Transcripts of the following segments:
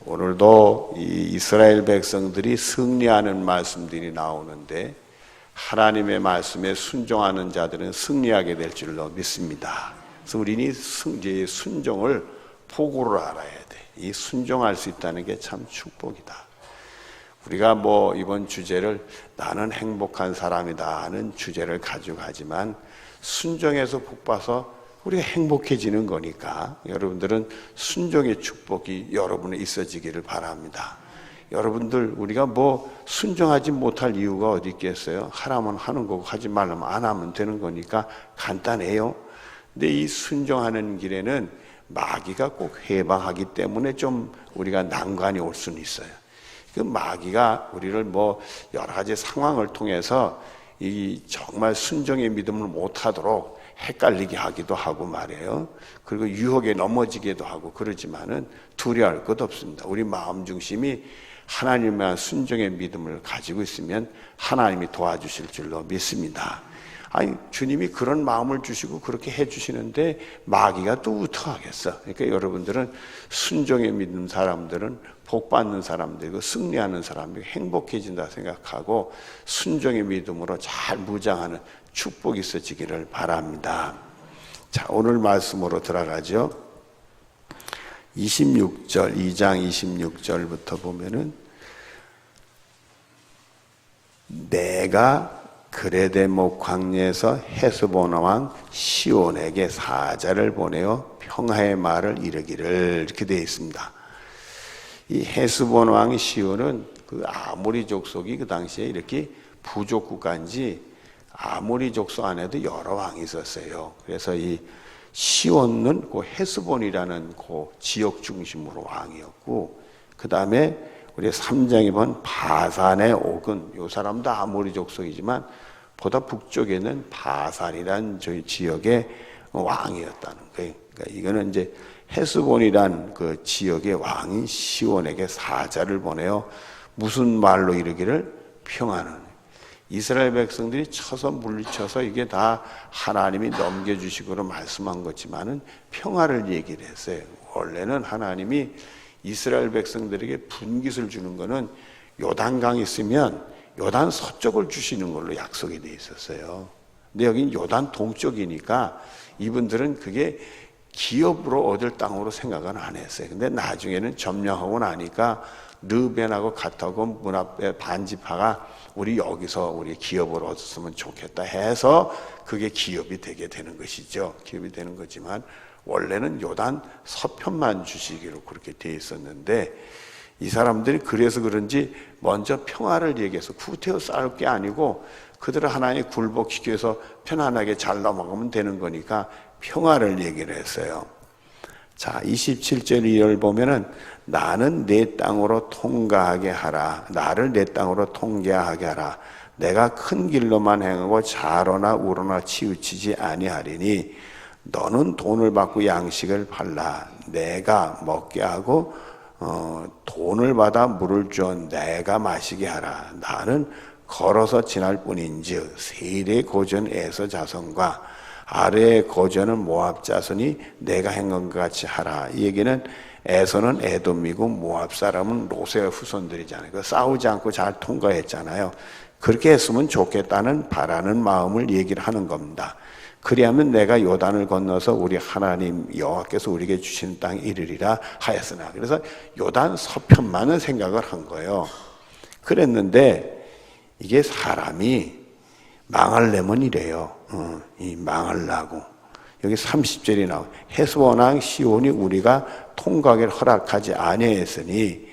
오늘도 이 이스라엘 백성들이 승리하는 말씀들이 나오는데 하나님의 말씀에 순종하는 자들은 승리하게 될 줄로 믿습니다. 그래서 우리는 순종을 복으로 알아야 돼. 이 순종할 수 있다는 게 참 축복이다. 우리가 이번 주제를 나는 행복한 사람이다 하는 주제를 가지고 가지만 순종해서 복받아서 우리가 행복해지는 거니까 여러분들은 순종의 축복이 여러분에 있어지기를 바랍니다. 여러분들 우리가 순종하지 못할 이유가 어디 있겠어요? 하라면 하는 거고 하지 말라면 안 하면 되는 거니까 간단해요. 근데 이 순종하는 길에는 마귀가 꼭 해방하기 때문에 좀 우리가 난관이 올 수는 있어요. 그 마귀가 우리를 여러 가지 상황을 통해서 이 정말 순종의 믿음을 못하도록 헷갈리게 하기도 하고 말이에요. 그리고 유혹에 넘어지기도 하고 그러지만은 두려워할 것 없습니다. 우리 마음 중심이 하나님의 순종의 믿음을 가지고 있으면 하나님이 도와주실 줄로 믿습니다. 아니 주님이 그런 마음을 주시고 그렇게 해주시는데 마귀가 또 어떡하겠어. 그러니까 여러분들은 순종의 믿는 사람들은 복받는 사람들이고 승리하는 사람들이 행복해진다 생각하고 순종의 믿음으로 잘 무장하는 축복이 있어지기를 바랍니다. 자, 오늘 말씀으로 들어가죠. 26절, 2장 26절부터 보면은 내가 그레데모 광야에서 헤스본 왕 시온에게 사자를 보내어 평화의 말을 이르기를 이렇게 되어 있습니다. 이 헤스본 왕 시온은 그 아모리 족속이 그 당시에 이렇게 부족 국가인지 아모리 족속 안에도 여러 왕이 있었어요. 그래서 이 시온은 그 헤스본이라는 그 지역 중심으로 왕이었고, 그 다음에 우리 3장에 본 바산의 옥은 이 사람도 아모리 족속이지만 보다 북쪽에는 바산이라는 저희 지역의 왕이었다는 거예요. 그러니까 이거는 이제 헤스본이란 그 지역의 왕인 시온에게 사자를 보내어 무슨 말로 이르기를 평안은 이스라엘 백성들이 쳐서 물리쳐서 이게 다 하나님이 넘겨주시고로 말씀한 거지만은 평화를 얘기를 했어요. 원래는 하나님이 이스라엘 백성들에게 분깃을 주는 거는 요단강이 있으면 요단 서쪽을 주시는 걸로 약속이 돼 있었어요. 근데 여긴 요단 동쪽이니까 이분들은 그게 기업으로 얻을 땅으로 생각은 안 했어요. 근데 나중에는 점령하고 나니까 르벤하고 갓하고 문 앞에 반지파가 우리 여기서 우리 기업을 얻었으면 좋겠다 해서 그게 기업이 되게 되는 것이죠. 기업이 되는 거지만 원래는 요단 서편만 주시기로 그렇게 돼 있었는데 이 사람들이 그래서 그런지 먼저 평화를 얘기해서 구태여 싸울 게 아니고 그들을 하나님 굴복시키기 위해서 편안하게 잘 넘어가면 되는 거니까 평화를 얘기를 했어요. 자, 27절 2절 보면은 나는 내 땅으로 통과하게 하라. 나를 내 땅으로 통과하게 하라. 내가 큰 길로만 행하고 좌로나 우로나 치우치지 아니하리니 너는 돈을 받고 양식을 팔라. 내가 먹게 하고 돈을 받아 물을 줘 내가 마시게 하라. 나는 걸어서 지날 뿐인즉 세일의 고전 에서 자손과 아래의 고전은 모압 자손이 내가 행한 것 같이 하라. 이 얘기는 에서는 에돔이고 모압 사람은 롯의 후손들이잖아요. 그 싸우지 않고 잘 통과했잖아요. 그렇게 했으면 좋겠다는 바라는 마음을 얘기를 하는 겁니다. 그리하면 내가 요단을 건너서 우리 하나님 여호와께서 우리에게 주신 땅에 이르리라 하였으나. 그래서 요단 서편만은 생각을 한 거예요. 그랬는데 이게 사람이 망하려면 이래요. 이 망하려고. 여기 30절이 나와요. 헤스본 왕 시온이 우리가 통과하기를 허락하지 아니하였으니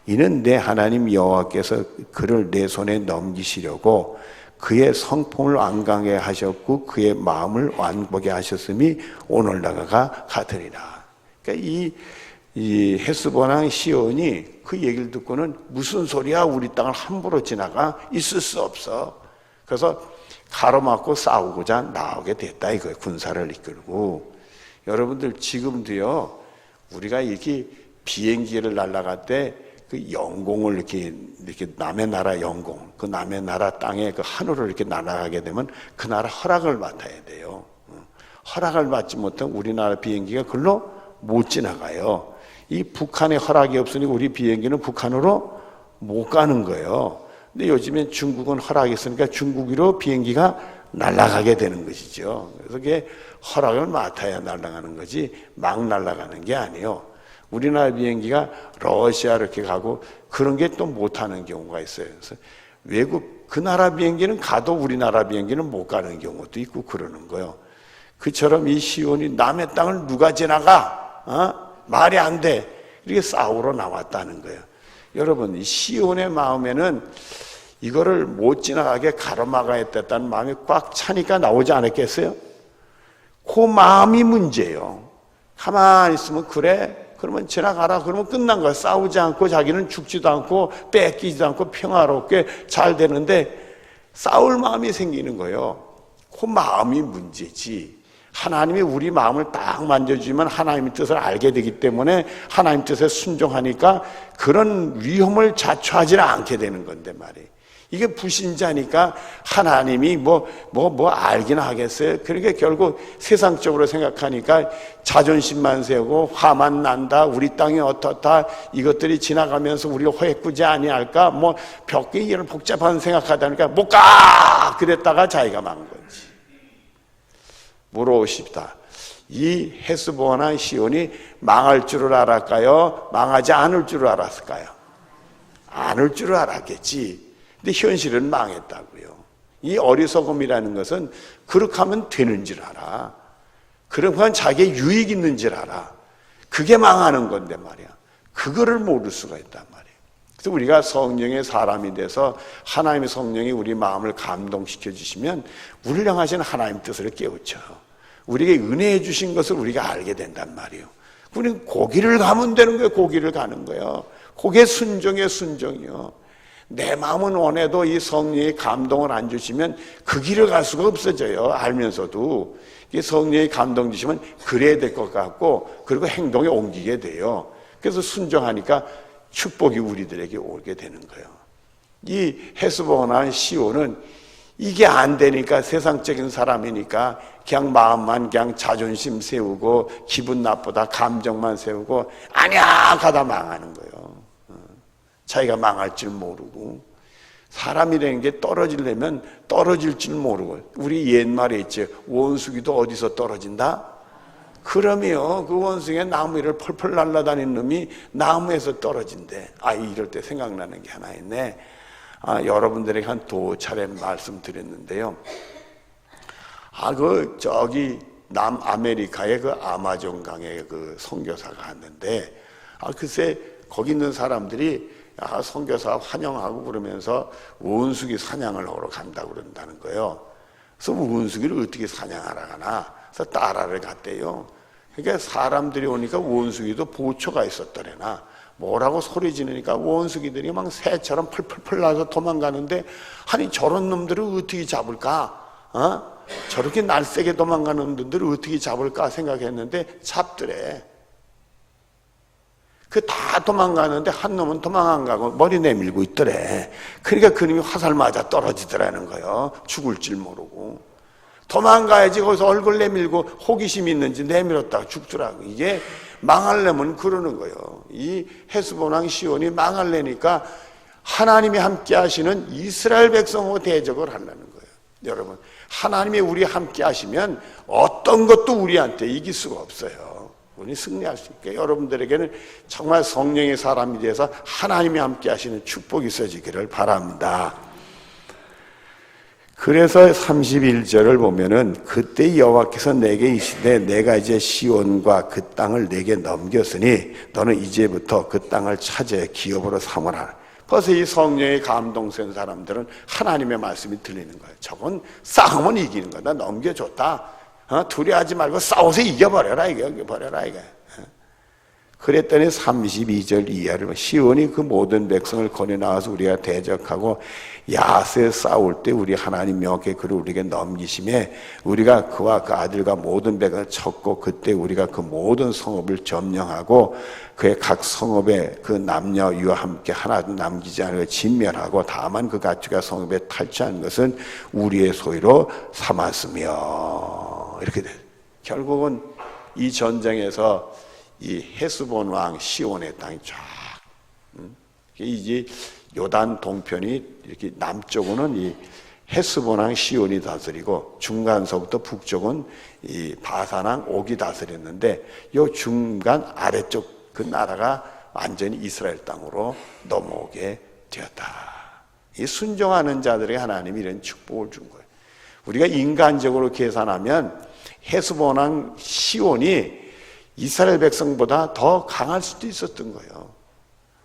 이는 내 하나님 여호와께서 그를 내 손에 넘기시려고 그의 성품을 완강하게 하셨고 그의 마음을 완복하게 하셨음이 오늘날과 같으리라. 그러니까 이 헤스본 왕 시온이 그 얘기를 듣고는 무슨 소리야, 우리 땅을 함부로 지나가 있을 수 없어. 그래서 가로막고 싸우고자 나오게 됐다 이거예요. 군사를 이끌고. 여러분들 지금도요, 우리가 이렇게 비행기를 날아갈 때 그 영공을 이렇게 남의 나라 영공, 그 남의 나라 땅에 그 하늘을 이렇게 날아가게 되면 그 나라 허락을 받아야 돼요. 허락을 받지 못하면 우리나라 비행기가 글로 못 지나가요. 이 북한에 허락이 없으니 우리 비행기는 북한으로 못 가는 거예요. 근데 요즘엔 중국은 허락이 있으니까 중국으로 비행기가 날아가게 되는 것이죠. 그래서 그게 허락을 맡아야 날아가는 거지 막 날아가는 게 아니에요. 우리나라 비행기가 러시아 이렇게 가고 그런 게 또 못하는 경우가 있어요. 그래서 외국 그 나라 비행기는 가도 우리나라 비행기는 못 가는 경우도 있고 그러는 거예요. 그처럼 이 시온이 남의 땅을 누가 지나가? 말이 안 돼. 이렇게 싸우러 나왔다는 거예요. 여러분, 이 시온의 마음에는 이거를 못 지나가게 가로막아야 됐다는 마음이 꽉 차니까 나오지 않았겠어요? 그 마음이 문제예요. 가만히 있으면 그래? 그러면 지나가라. 그러면 끝난 거야. 싸우지 않고 자기는 죽지도 않고 뺏기지도 않고 평화롭게 잘 되는데 싸울 마음이 생기는 거예요. 그 마음이 문제지. 하나님이 우리 마음을 딱 만져주면 하나님의 뜻을 알게 되기 때문에 하나님 뜻에 순종하니까 그런 위험을 자초하지는 않게 되는 건데 말이에요. 이게 불신자니까 하나님이 뭐 알긴 하겠어요. 그러니까 결국 세상적으로 생각하니까 자존심만 세우고 화만 난다. 우리 땅이 어떻다. 이것들이 지나가면서 우리를 허해꾸지 아니할까. 벽에 이런 복잡한 생각하다니까 못 가! 그랬다가 자기가 망한 거지. 물어봅시다. 이 헤스본이나 시온이 망할 줄을 알았까요? 망하지 않을 줄을 알았을까요? 않을 줄을 알았겠지. 근데 현실은 망했다고요. 이 어리석음이라는 것은 그렇게 하면 되는 줄 알아. 그렇게 하면 자기의 유익 있는 줄 알아. 그게 망하는 건데 말이야. 그거를 모를 수가 있단 말이에요. 그래서 우리가 성령의 사람이 돼서 하나님의 성령이 우리 마음을 감동시켜 주시면 우리를 향하신 하나님 뜻을 깨우쳐. 우리에게 은혜해 주신 것을 우리가 알게 된단 말이에요. 우리는 고기를 가면 되는 거예요. 고기를 가는 거예요. 그게 순종이요. 내 마음은 원해도 이 성령의 감동을 안 주시면 그 길을 갈 수가 없어져요. 알면서도. 이 성령의 감동 주시면 그래야 될 것 같고 그리고 행동에 옮기게 돼요. 그래서 순종하니까 축복이 우리들에게 오게 되는 거예요. 이 헤스본이나 시온은 이게 안 되니까 세상적인 사람이니까 그냥 마음만 그냥 자존심 세우고 기분 나쁘다 감정만 세우고 아니야 가다 망하는 거예요. 자기가 망할 줄 모르고 사람이라는 게 떨어지려면 떨어질 줄 모르고 우리 옛말에 있죠. 원숭이도 어디서 떨어진다? 그러면 그 원숭이의 나무 위를 펄펄 날아다니는 놈이 나무에서 떨어진대. 이럴 때 생각나는 게 하나 있네. 여러분들에게 한 두 차례 말씀드렸는데요. 저기 남아메리카의 그 아마존 강에 그 선교사가 왔는데 글쎄 거기 있는 사람들이 선교사 환영하고 그러면서 원숭이 사냥을 하러 간다고 그런다는 거예요. 그래서 원숭이를 어떻게 사냥하러 가나? 그래서 따라를 갔대요. 그러니까 사람들이 오니까 원숭이도 보초가 있었더래나. 뭐라고 소리 지르니까 원숭이들이 막 새처럼 펄펄펄 나서 도망가는데 아니 저런 놈들을 어떻게 잡을까? 저렇게 날쌔게 도망가는 놈들을 어떻게 잡을까 생각했는데 잡더래. 다 도망가는데 한 놈은 도망 안 가고 머리 내밀고 있더래. 그러니까 그놈이 화살 맞아 떨어지더라는 거예요. 죽을 줄 모르고. 도망가야지 거기서 얼굴 내밀고 호기심 있는지 내밀었다가 죽더라고. 이게 망하려면 그러는 거예요. 이 헤스본 왕 시온이 망하려니까 하나님이 함께 하시는 이스라엘 백성하고 대적을 하려는 거예요. 여러분, 하나님이 우리 함께 하시면 어떤 것도 우리한테 이길 수가 없어요. 우리 승리할 수 있게 여러분들에게는 정말 성령의 사람이 돼서 하나님이 함께 하시는 축복이 있어지기를 바랍니다. 그래서 31절을 보면은 그때 여호와께서 내게 이르시되 내가 이제 시온과 그 땅을 내게 넘겼으니 너는 이제부터 그 땅을 차지해 기업으로 삼으라. 벌써 이 성령의 감동된 사람들은 하나님의 말씀이 들리는 거예요. 저건 싸우면 이기는 거다. 넘겨줬다. 두려워하지 말고 싸워서 이겨버려라 이게. 그랬더니 32절 이하를 시온이 그 모든 백성을 거쳐 나와서 우리가 대적하고 야스에 싸울 때 우리 하나님 여호와께 그를 우리에게 넘기심에 우리가 그와 그 아들과 모든 백성을 쳤고 그때 우리가 그 모든 성읍을 점령하고 그의 각 성읍에 그 남녀 유아 함께 하나도 남기지 않고 진멸하고 다만 그 가축과 성읍에 탈취한 것은 우리의 소유로 삼았으며 이렇게 돼. 결국은 이 전쟁에서 이 헤스본 왕 시온의 땅이 쫙, 이제 요단 동편이 이렇게 남쪽은 이 헤스본 왕 시온이 다스리고 중간서부터 북쪽은 이 바산 왕 옥이 다스렸는데 요 중간 아래쪽 그 나라가 완전히 이스라엘 땅으로 넘어오게 되었다. 이 순종하는 자들에게 하나님이 이런 축복을 준 거예요. 우리가 인간적으로 계산하면 헤스본 왕 시온이 이스라엘 백성보다 더 강할 수도 있었던 거예요.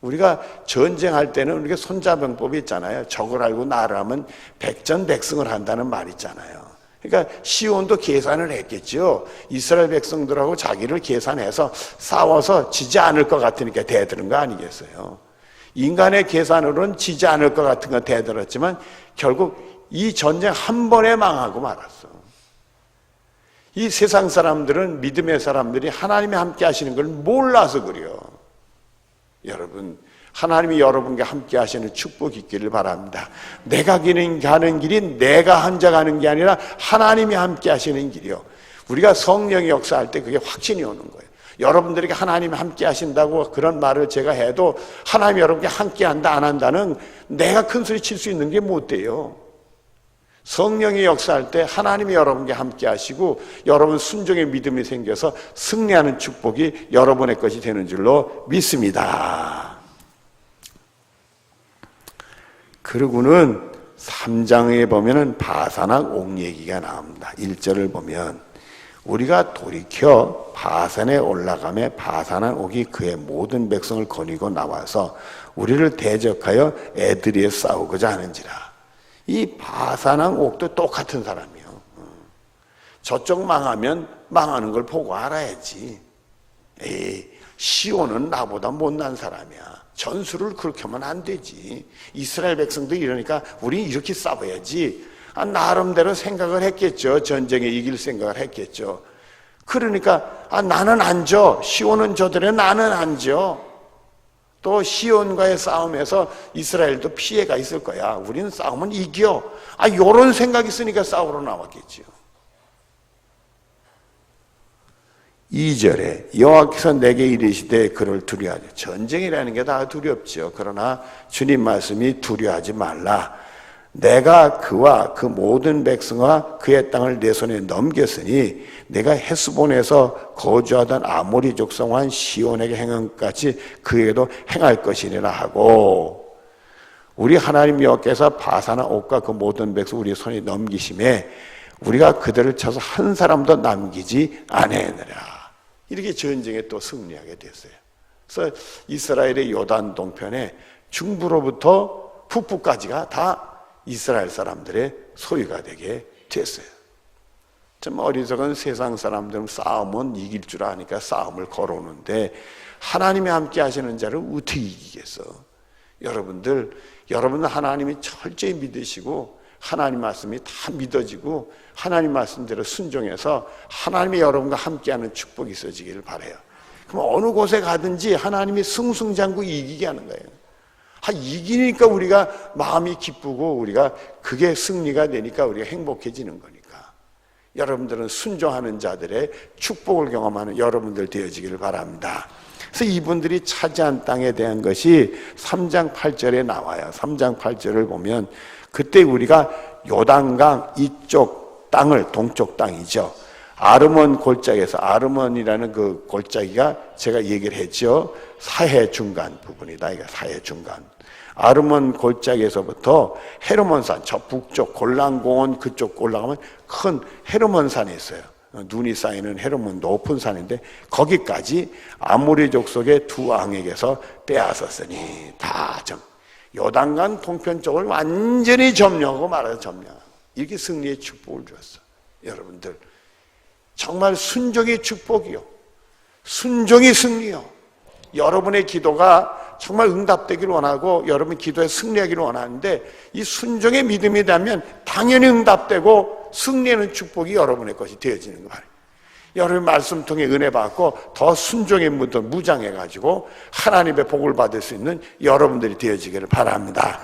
우리가 전쟁할 때는 우리가 손자병법이 있잖아요. 적을 알고 나를 하면 백전백승을 한다는 말이 있잖아요. 그러니까 시온도 계산을 했겠죠. 이스라엘 백성들하고 자기를 계산해서 싸워서 지지 않을 것 같으니까 대드는 거 아니겠어요. 인간의 계산으로는 지지 않을 것 같은 건 대들었지만 결국 이 전쟁 한 번에 망하고 말았어. 이 세상 사람들은, 믿음의 사람들이 하나님이 함께 하시는 걸 몰라서 그래요. 여러분, 하나님이 여러분과 함께 하시는 축복이 있기를 바랍니다. 내가 가는 길이 내가 혼자 가는 게 아니라 하나님이 함께 하시는 길이요. 우리가 성령의 역사할 때 그게 확신이 오는 거예요. 여러분들에게 하나님이 함께 하신다고 그런 말을 제가 해도 하나님이 여러분께 함께 한다 안 한다는 내가 큰 소리 칠 수 있는 게 못 돼요. 성령의 역사할 때 하나님이 여러분께 함께 하시고 여러분 순종의 믿음이 생겨서 승리하는 축복이 여러분의 것이 되는 줄로 믿습니다. 그러고는 3장에 보면은 바산왕 옥 얘기가 나옵니다. 1절을 보면 우리가 돌이켜 바산에 올라가매 바산왕 옥이 그의 모든 백성을 거느리고 나와서 우리를 대적하여 에드리에 싸우고자 하는지라. 이 바산왕 옥도 똑같은 사람이에요. 저쪽 망하면 망하는 걸 보고 알아야지. 에이, 시온은 나보다 못난 사람이야. 전술을 그렇게 하면 안 되지. 이스라엘 백성도 이러니까 우리 이렇게 싸워야지. 나름대로 생각을 했겠죠. 전쟁에 이길 생각을 했겠죠. 그러니까 나는 안 져. 시온은 저들에 나는 안 져. 또 시온과의 싸움에서 이스라엘도 피해가 있을 거야. 우리는 싸우면 이겨. 요런 생각이 있으니까 싸우러 나왔겠지요. 2절에 여호와께서 내게 이르시되 그를 두려워하지. 전쟁이라는 게 다 두렵죠. 그러나 주님 말씀이 두려워하지 말라. 내가 그와 그 모든 백성과 그의 땅을 내 손에 넘겼으니 내가 헤스본에서 거주하던 아모리 족속한 시온에게 행한 것 같이 그에게도 행할 것이니라 하고, 우리 하나님 여호와께서 바산한 옥과 그 모든 백성 우리 손에 넘기심에 우리가 그들을 쳐서 한 사람도 남기지 아니하느라. 이렇게 전쟁에 또 승리하게 됐어요. 그래서 이스라엘의 요단 동편에 중부로부터 북부까지가 다 이스라엘 사람들의 소유가 되게 됐어요. 좀 어리석은 세상 사람들은 싸움은 이길 줄 아니까 싸움을 걸어오는데 하나님이 함께 하시는 자를 어떻게 이기겠어? 여러분들 하나님이 철저히 믿으시고 하나님 말씀이 다 믿어지고 하나님 말씀대로 순종해서 하나님이 여러분과 함께하는 축복이 있어지기를 바라요. 그럼 어느 곳에 가든지 하나님이 승승장구 이기게 하는 거예요. 이기니까 우리가 마음이 기쁘고 우리가 그게 승리가 되니까 우리가 행복해지는 거니까. 여러분들은 순종하는 자들의 축복을 경험하는 여러분들 되어지기를 바랍니다. 그래서 이분들이 차지한 땅에 대한 것이 3장 8절에 나와요. 3장 8절을 보면 그때 우리가 요단강 이쪽 땅을, 동쪽 땅이죠, 아르몬 골짜기에서, 아르몬이라는 그 골짜기가 제가 얘기를 했죠. 사해 중간 부분이다. 이게 사해 중간. 아르몬 골짜기에서부터 헤르몬산, 저 북쪽 골란공원 그쪽 올라가면 큰 헤르몬산이 있어요. 눈이 쌓이는 헤르몬 높은 산인데 거기까지 아모리 족속의 두 왕에게서 빼앗았으니 다 요단강 동편 쪽을 완전히 점령하고 말아서 점령. 이렇게 승리의 축복을 주었어. 여러분들 정말 순종의 축복이요, 순종의 승리요. 여러분의 기도가 정말 응답되기를 원하고 여러분 기도에 승리하기를 원하는데 이 순종의 믿음이라면 당연히 응답되고 승리하는 축복이 여러분의 것이 되어지는 거 말이에요. 여러분 말씀 통해 은혜 받고 더 순종의 무장해가지고 하나님의 복을 받을 수 있는 여러분들이 되어지기를 바랍니다.